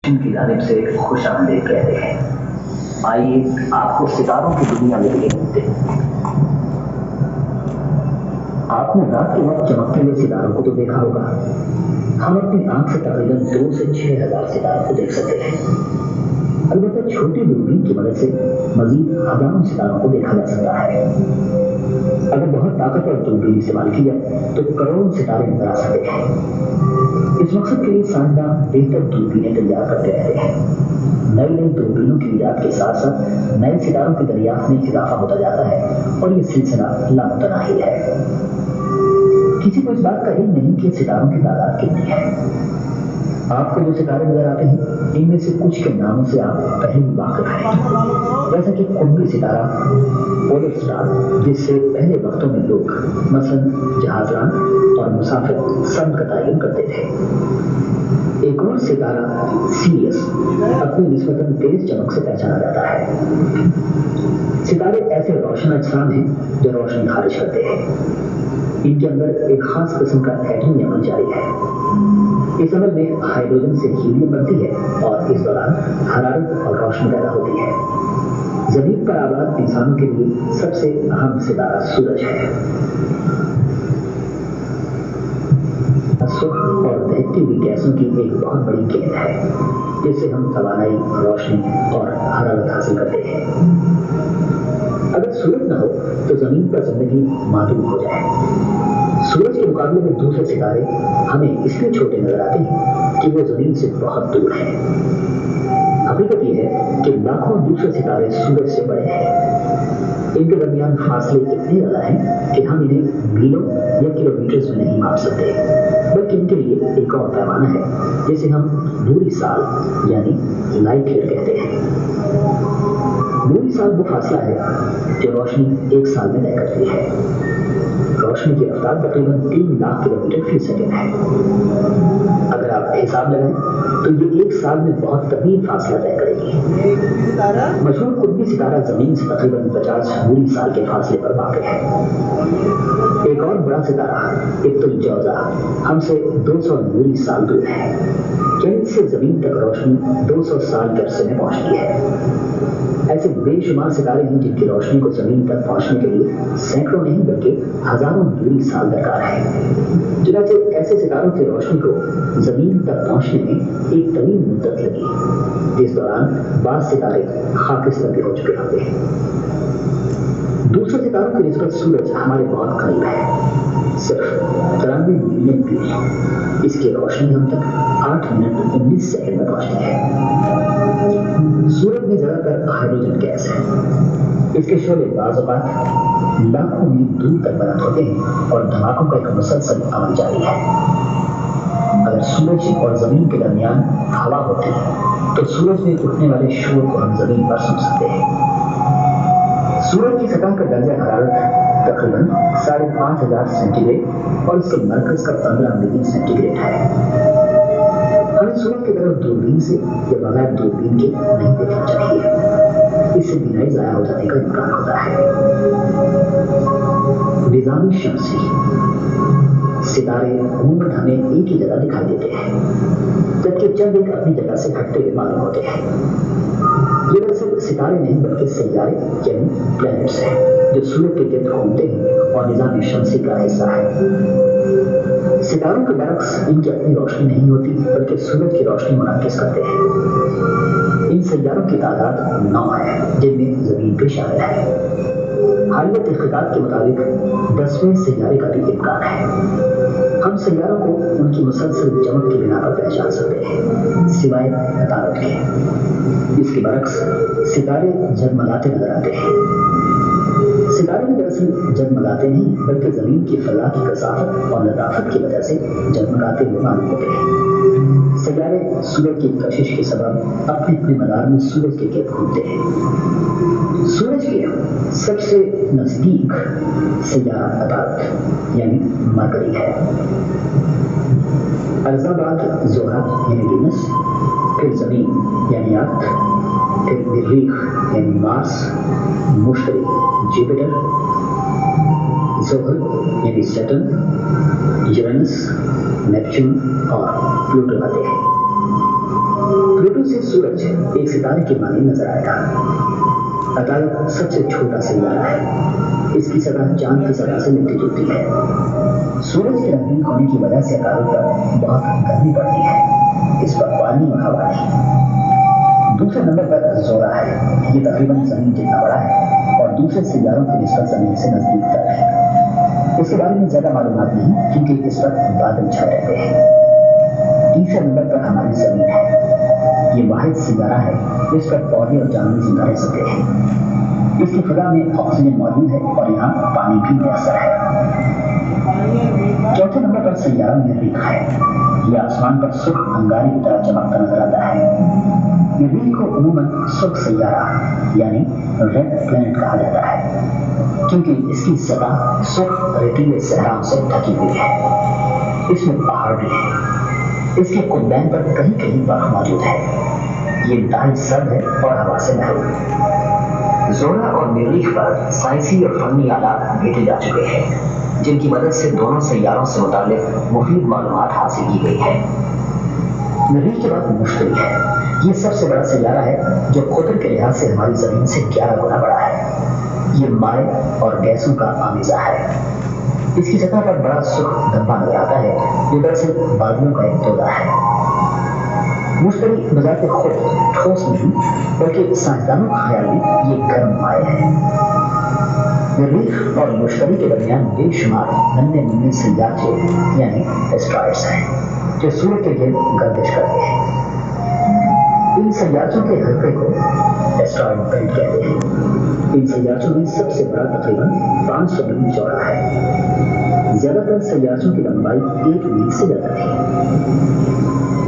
की जानिब से खुश आमदीद कहते हैं। आइए आपको सितारों की दुनिया में ले चलते हैं। आपने रात के वक्त चमकते हुए सितारों को तो देखा होगा। हम अपनी आंख से तकरीबन 2 से 6 हजार सितारों को देख सकते हैं। अलबत्ता छोटी दूरबीन की मदद से मजीद हजारों सितारों को देखा जा सकता है। अगर बहुत ताकतवर दूरबीन इस्तेमाल की जाए तो करोड़ों सितारे नजर आ सकते हैं। इस मकसद के लिए साइंसदान बेहतर दूरबीनें तैयार करते रहते हैं। नई नई दूरबीनों की इजाद के साथ साथ नए सितारों की दरियाफ्त में इजाफा होता जाता है और ये सिलसिला लामुतनाही है। किसी को इस बात का इल्म नहीं कि सितारों की तादाद कितनी है। आपको जो सितारे नजर आते हैं इनमें से कुछ के नामों से आप पहले ही वाकिफ हैं, जैसा कि कुंभी सितारा, पोलर स्टार, जिससे पहले वक्तों में लोग मसलन जहाजरान और मुसाफिर सन का तयन करते थे। एक और सितारा सीरियस अपनी निस्बतन तेज चमक से पहचाना जाता है। सितारे ऐसे रोशन अजसाम हैं जो रोशनी खारिज करते हैं। इनके अंदर एक खास किस्म का एटमी अमल जारी है। इस अमल में हाइड्रोजन से हीलियम बनती है और इस दौरान हरारत और रोशनी पैदा होती है। जमीन पर आबाद इंसानों के लिए सबसे अहम सितारा सूरज है। सुख और बहती हुई गैसों की एक बहुत बड़ी गेंद है जिससे हम तवानाई, रोशनी और हरारत हासिल करते हैं। अगर सूरज न हो तो जमीन पर जिंदगी मादूम हो जाए। सूरज के मुकाबले में दूसरे सितारे हमें इसलिए छोटे नजर आते हैं कि वो जमीन से बहुत दूर है। हकीकत यह है कि लाखों दूसरे सितारे सूरज से बड़े हैं। इनके दरमियान फासले इतने ज्यादा हैं कि हम इन्हें मीलों या किलोमीटर में नहीं माप सकते, बल्कि इनके लिए एक और पैमाना है जिसे हम नूरी साल यानी लाइट ईयर कहते हैं। नूरी साल वो फासला है जो रोशनी एक साल में तय करती है। रोशनी की रफ्तार तकरीबन 3 लाख किलोमीटर फी सेकंड है। अगर आप हिसाब लगाएं तो ये एक साल में बहुत तवील फासला तय करेगी। मशहूर कुंभी सितारा जमीन से तकरीबन 50 नूरी साल के फासले पर वाक़ है। एक और बड़ा सितारा इब्तुल जौजा हमसे 200 नूरी साल दूर है, यानी इससे जमीन तक रोशनी 200 साल के अरसे में पहुंचती है। ऐसे बेशुमार सितारे हैं जिनकी रोशनी को जमीन तक पहुंचने के लिए सैकड़ों नहीं बल्कि हजारों नूरी साल दरकार है। चुनांचे ऐसे सितारों की रोशनी को जमीन तक पहुंचने में एक तवील मुद्दत लगी, जिस दौरान बाज़ सितारे खाकिस्तान भी हो चुके होते हैं। दूसरे सितारों की निस्बत सूरज हमारे बहुत करीब है, सिर्फ 93 मिलियन दूर। इसकी रोशनी हम तक 8 मिनट 19 सेकंड में पहुंचती है। सूरज में ज्यादातर हाइड्रोजन गैस है। इसके शोले बाज़ औक़ात लाखों मील दूर तक बुलंद होते हैं और धमाकों का एक मुसलसल अमल जारी है। अगर सूरज और जमीन के दरमियान हवा होती है तो सूरज में उठने वाले शोर को हम जमीन पर सुन सकते हैं। सूरज की सतह का दर्जा हरारत तकरीबन 5500 सेंटीग्रेड और इसके मरकज का 15 डिग्री सेंटीग्रेड है। हमें सूरज की तरफ दूरबीन से या बगैर दूरबीन के नहीं देखना चाहिए, इससे बीनाई ज़ाया हो जाने का इम्कान होता है। निज़ामी शम्सी सितारे अमूमन हमें एक ही जगह दिखाई देते हैं, जबकि चंद एक अपनी जगह से हटते हुए मालूम होते हैं। ये दरअसल सितारे नहीं बल्कि सैयारे यानी प्लैनेट्स हैं जो सूरज के गिर्द घूमते हैं और निज़ामी शम्सी का हिस्सा है। सितारों के बरक्स इनकी अपनी रोशनी नहीं होती बल्कि सूरज की रोशनी मुनक्किस करते हैं। इन सैयारों की तादाद 9 है जिनमें जमीन भी शामिल है। हालिया तहक़ीक़ात के मुताबिक 10वें सैयारे का भी इम्कान है। हम सैयारों को उनकी मुसलसल चमक की बिना पर पहचान सकते हैं, सिवाय अतारत के। इसके बरक्स सितारे जगमगाते नजर आते हैं। सितारे भी दरअसल जगमगाते नहीं बल्कि जमीन की फजा की कसाफत और लताफत की वजह से जगमगाते हुए मालूम होते हैं। सितारे सूरज की कशिश के सबब अपने अपने मदार में सूरज के गिर्द घूमते हैं। सूरज के सबसे नजदीक सैयारा अतारत यानी मरकरी है। अर्ज़ बाद ज़ोहरा यानी वीनस, फिर ज़मीन यानी अर्थ, फिर मरीख यानी मार्स, मुश्तरी जुपिटर, ज़ुहर यानी सैटर्न, यूरेनस, नेपच्यून और प्लूटो आते हैं। प्लूटो सूरज एक सितारे के माने नजर आएगा। अतारत सबसे छोटा सैयारा है। इसकी सतह चांद की सतह से मिलती जुलती है। सूरज के रंगीन होने की वजह से अतारत पर बहुत गर्मी पड़ती है। इस पर पानी और हवा नहीं। दूसरे नंबर पर ज़ोरा है। ये तकरीबन जमीन जितना बड़ा है और दूसरे सितारों की निस्बत जमीन से नजदीक तर है। इसके बारे में ज्यादा मालूमात नहीं क्योंकि इस पर बादल छाए रहते हैं। तीसरे नंबर पर हमारी जमीन है। ये वाहिद सितारा है जिस पर पौधे और जानवर जिंदा रह सकते हैं। इसकी फिजा में ऑक्सीजन मौजूद है और यहाँ पानी भी मैसर है। चौथे नंबर पर सैयारा मरीख है। यह आसमान पर सुर्ख अंगारे की तरह चमकता नजर आता है। मरीख को उम्मूमन सुर्ख सैयारा यानी रेड प्लैनेट कहा जाता है क्योंकि इसकी सतह सुर्ख रेतीले सहराओं से ढकी हुई है। इसमें पहाड़ भी है। इसके कुंदैन पर कहीं कहीं बर्फ मौजूद है। ये इंतहाई सर्द है और हवा से महरूम। ज़ोरा और मरीख पर साइंसी और फनी आलात भेजे जा चुके हैं जिनकी मदद से दोनों सैयारों से मुताल्लिक मुफीद मालूमात हासिल की गई है। मरीख के बाद मुश्तरी है। ये सबसे बड़ा सैयारा है जो कुदरत के लिहाज से हमारी जमीन से 11 गुना बड़ा है। ये माए और गैसों का आमिज़ा है। इसकी सतह पर बड़ा सुर्ख धब्बा नजर आता है जो दरअसल बादलों का एक तोड़ा है। मुश्तरी बजाते खुद ठोस नहीं बल्कि साइंसदानों का ख्याल में ये गर्म माए है। मरीख और मुश्तरी के दरमियान बेशुमार नन्हे मुन्ने सैयारे यानी एस्ट्रॉइड्स हैं जो सूरज के गिर्द गर्दिश करते हैं। इन सैयारों के हल्के को एस्ट्रॉइड बेल्ट कहते हैं। इन सैयारों में सबसे बड़ा तकरीबन 500 मील चौड़ा है। ज्यादातर सैयारों की लंबाई 1 मील से ज्यादा है।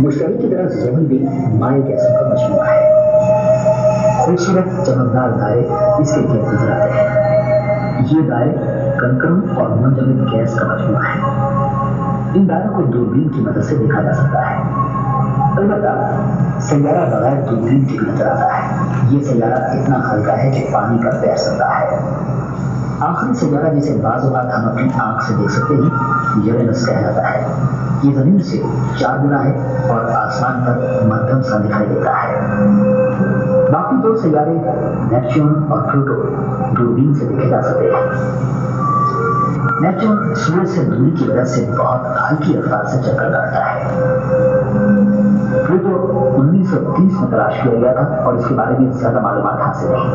मुश्तरी की तरह ज़मीन भी माए गैसों का मजमूआ है। खूबसूरत चमकदार दायरे इसके गिर्द नजर आते हैं। ये दायरे कंकरों और मुंजमद गैस का मजमूआ है। इन दायरों को दूरबीन की मदद से देखा जा सकता है। अलबत्ता सैयारा बगैर दूरबीन के भी नजर आता है। ये सैयारा इतना हल्का है कि पानी पर तैर सकता है। आखिरी सैयारा जिसे बाज़ औक़ात हम अपनी आंख से देख सकते हैं यूरेनस कहलाता है। ये जमीन से 4 गुना है और आसमान पर मध्यम सा दिखाई देता है। बाकी 2 सैयारे नेपच्यून और प्लूटो दूरबीन से देखे जा सकते हैं। नेपच्यून सूरज से दूरी की वजह से बहुत हल्की रफ्तार से चक्कर काटता है। प्लूटो 1930 में तलाश किया गया था और इसके बारे में ज्यादा मालूमात हासिल नहीं।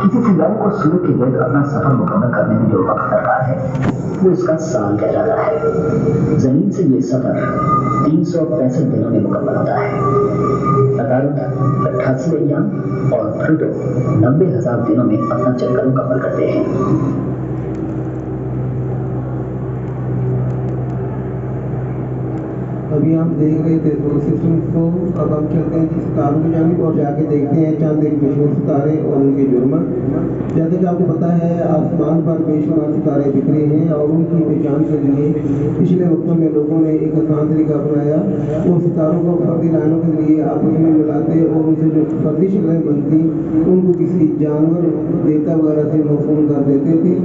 किसी सैयारे को सूरज के गिर्द अपना सफर मुकम्मल करने में जो वक्त दरकार है वो इसका साल कहलाता है। जमीन से ये सफर 365 दिनों में मुकम्मल होता है। अतारत 88 अय्याम और प्लूटो 90,000 दिनों में अपना चक्कर मुकम्मल करते हैं। अभी हम देख रहे थे सोलर सिस्टम को। अब हम चलते हैं सितारों की जानिब और जाके देखते हैं चंद एक बेशुमार सितारे और उनके जुर्म। जैसे कि आपको पता है आसमान पर बेशुमार सितारे बिखरे हैं और उनकी पहचान के लिए पिछले वक्तों में लोगों ने एक आसान तरीका अपनाया। वो सितारों को फर्दी लाइनों के जरिए आपस में मिलाते और उनसे जो फर्दी शक्लें बनती उनको किसी जानवर देवता वगैरह से मौसूम कर देते थे।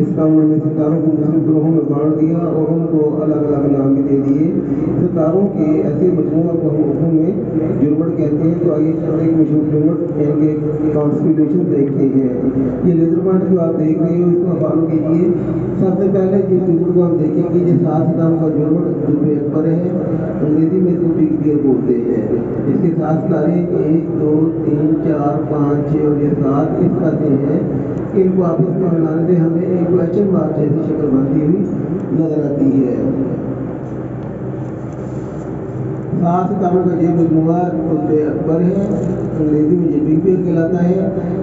इसका उन्होंने सितारों को मुख्तलिफ ग्रोहों में बांट दिया और उनको अलग अलग नाम भी दे दिए। सितारों के ऐसे मजमूआ को हम उर्दू में जुर्मट कहते हैं। तो आइए एक मशहूर जुर्मट यानी कॉन्स्टिट्यूशन देखते हैं। ये लेजर पॉइंट जो आप देख रहे हो इसको फॉलो कीजिए। सबसे पहले जिस जुर्मट को हम देखेंगे ये 7 सितारों का जुर्मट जुर्म अकबर है। अंग्रेजी में इसको बिग बियर बोलते हैं। इसके 7 सितारे 1 2 3 4 5 6 और ये 7 इस तरह से हैं। इनको आपस में मिलाने से हमें एक क्वेश्चन मार्क जैसी शक्ल बनती हुई नजर आती है। 7 सितारों का ये मजमूआ अकबर है। अंग्रेजी में ये बिग बियर कहलाता है।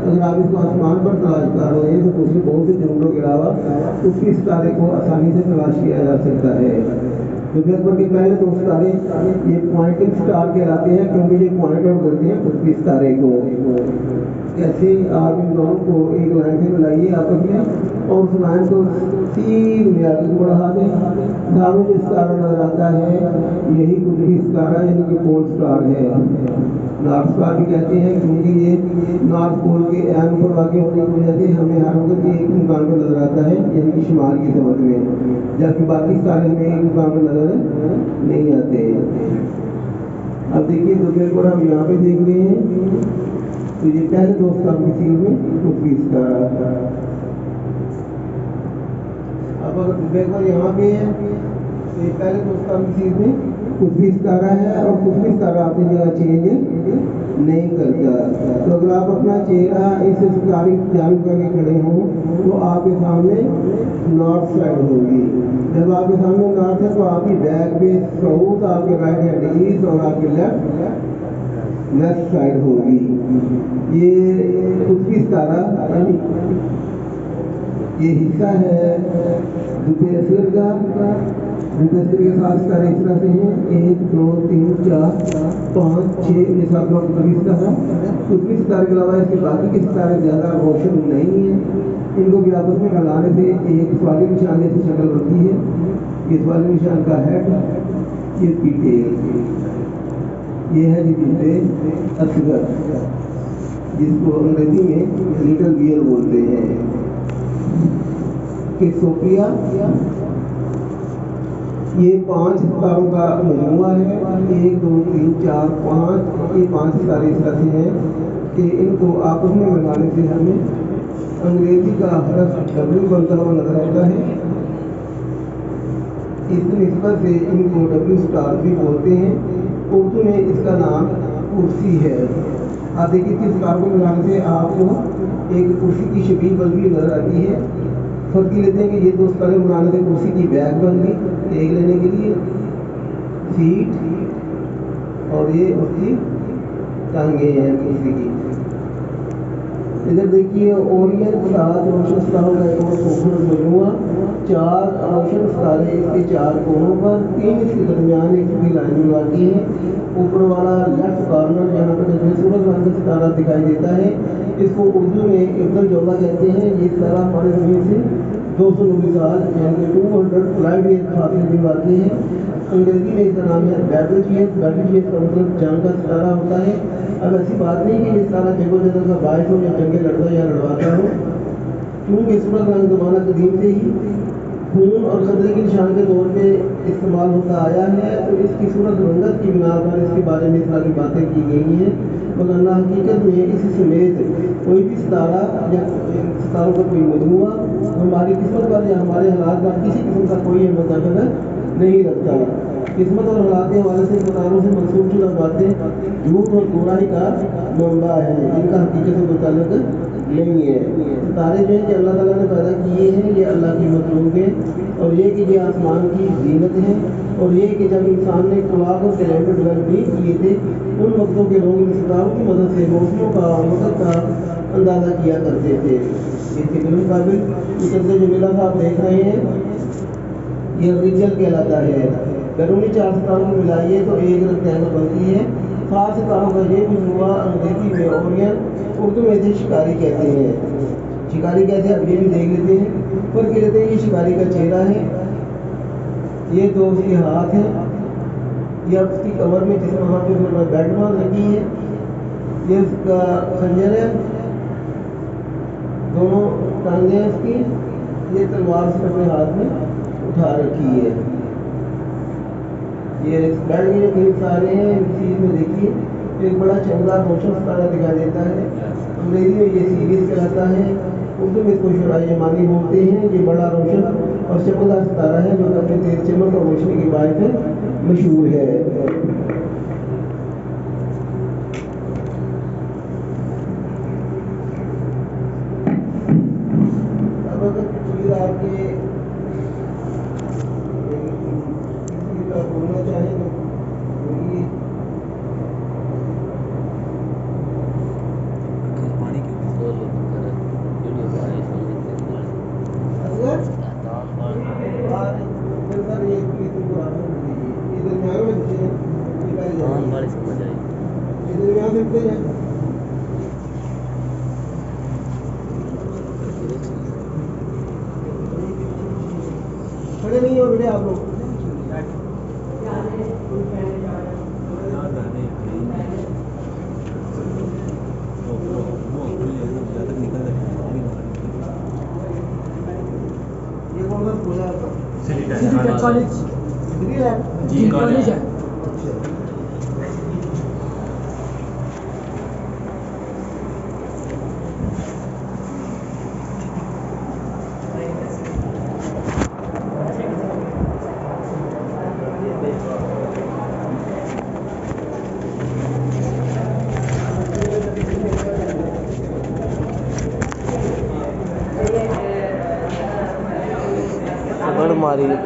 अगर आप इसको आसमान पर तलाश कर रहे हैं तो उसमें बहुत से जुमलों के अलावा उसी सितारे को आसानी से तलाश किया जा सकता है। बिग अकबर के पहले 2 सितारे ये पॉइंटिंग स्टार कहलाते हैं क्योंकि ये पॉइंट आउट करते हैं उसी सितारे को। कैसे आप इन दोनों को एक लाइन से मिलाइए आपस में और उस लाइन को सीधे में आगे बढ़ा दें। सामने जो सितारा नजर आता है यही कुदरती सितारा यानी कि पोल स्टार है। नॉर्थ स्टार भी कहते हैं क्योंकि ये नॉर्थ पोल के ऐन पर वाक़ होने की वजह से हमें हर वक्त एक मुकाम पर नजर आता है यानी कि शुमार की समझ में, जबकि बाकी सितारे हमें एक मुकाम पर नजर नहीं आते। अब देखिए दूसरे को हम यहाँ पे देख रहे हैं, तो ये पहले दो स्तंभ की सीध में कुतबी सितारा। अब अगर दूसरे को यहाँ पे है तो ये पहले दो स्तंभ की सीध में कुतबी सितारा है, और कुतबी सितारा अपनी जगह चेंज नहीं करता। तो अगर आप अपना चेहरा इस सितारे की जानिब करके खड़े हों तो आपके सामने नॉर्थ साइड होगी। जब आपके सामने नॉर्थ है तो आपकी बैक पे साउथ, आपके राइट हैंड ईस्ट और आपके लेफ्ट साइड होगी। ये कुतबी सितारा ये हिस्सा है दुबे असगर का। दुबे असगर के साथ सितारे इस तरह से हैं, 1 2 3 4 5 6 ये सात कुतबी सितारा। कुतबी सितारे के अलावा इसके बाकी के सितारे ज़्यादा रोशन नहीं है। इनको भी आपस में मिलाने से एक सवाली निशान जैसी शक्ल बनती है। ये सवाली निशान का हेड, ये इसकी टेल, ये है जी दुबे असगर, जिसको अंग्रेजी में लिटिल बियर बोलते हैं। कैसोपिया ये 5 सितारों का मजमूआ है, 1 2 3 4 5, ये 5 सितारे इस तरह से हैं कि इनको आपस में मिलाने से हमें अंग्रेजी का हरफ डब्ल्यू बनता हुआ नजर आता है। इस निस्बत से इनको डब्ल्यू स्टार भी बोलते हैं। उर्दू में इसका नाम कुर्सी है। आप देखिए कि सितारों को मिलाने से आपको एक कुर्सी की शबीह बनती नजर आती है। फर्क लेते हैं कि ये दो सितारे बनाने से कुर्सी की बैक बन गई एक लेने के लिए, सीट, और ये उसकी टांगे हैं कुर्सी की। इधर देखिए ओरियन 7 रोशन सितारों का एक और खूबसूरत मजमूआ, 4 रोशन सितारे इसके 4 कोनों पर, 3 इसके दरमियान एक भी लाइन मिलवाती है। ऊपर वाला लेफ्ट कॉर्नर जहाँ पर खूबसूरत रंग का सितारा दिखाई देता है, इसको उर्दू में इब्दुल जौला कहते हैं। ये सितारा हमारे ज़मीन से 290 साल यानी 200 फ्लाइट ईयर फासले में वाक़ई है। अंग्रेजी में इसका नाम है बैटल चीज। बैटल चीज का मतलब जंग का सितारा होता है। अब ऐसी बात नहीं कि ये सितारा जगह जगह का बायस हो या जंगे लड़ता या लड़वाता हो, क्योंकि सूरत रंग ज़माना कदीम से ही खून और खतरे के निशान के तौर पे इस्तेमाल होता आया है। तो इसकी सूरत रंगत की बिना पर इसके बारे में इस तरह की बातें की गई हैं, वरना हकीकत में इसी समेत कोई भी सितारा या सितारों का कोई मजमूआ हमारी किस्मत पर या हमारे हालात पर किसी किस्म का कोई अहमियत नहीं रखता। किस्मत और हालात के हवाले से सितारों से मंसूब शुदा बातें झूठ और बुराई का मंबा है, इनका हकीकत से कोई ताल्लुक नहीं है। सितारे जो है कि अल्लाह ताला ने पैदा किए हैं, ये अल्लाह की मखलूक है, और ये कि ये आसमान की जीनत है, और ये कि जब इंसान ने क्लॉक और कैलेंडर डेवलप नहीं किए थे, उन वक्तों के लोग इन सितारों की मदद से मौसमों का और वक्त का अंदाज़ा किया करते थे। इसके बिलमुकाबिल निकलते जो मिला था आप देख रहे हैं, ये रिजल कहलाता है। बैरूनी 4 सितारों को मिलाइए तो एक रेक्टेंगल बनती है। 7 सितारों का ये मजमूआ अंग्रेजी में ओरियन, उर्दू में इसे शिकारी कहते हैं। शिकारी कहते हैं, अब ये भी देख लेते हैं। पर कहते हैं ये शिकारी का चेहरा है, ये 2 उसके हाथ हैं, ये उसकी कमर में जिस वहाँ पे बेल्ट बांध रखी है, ये उसका खंजर है, दोनों टांगे हैं उसकी, ये तलवार से अपने हाथ में उठा रखी है। ये बेल्ट के जो कई सारे हैं चीज में देखिए एक बड़ा चमकदार रोशन सितारा दिखाई देता है। अंग्रेजी में ये सीरीज कहलाता है, उर्दू में इसको शुरायमानी बोलते हैं। ये बड़ा रोशन और चमकदार सितारा है जो अपने तेज चमक और रोशनी के बायस मशहूर है। अब अगर चीज आपके बोलना चाहें तो बोलिए। खड़े नहीं हो बेटे आप लोग। ये कौन सा स्कूल है आपका? कॉलेज जी कॉलेज है। آ رہی ہے.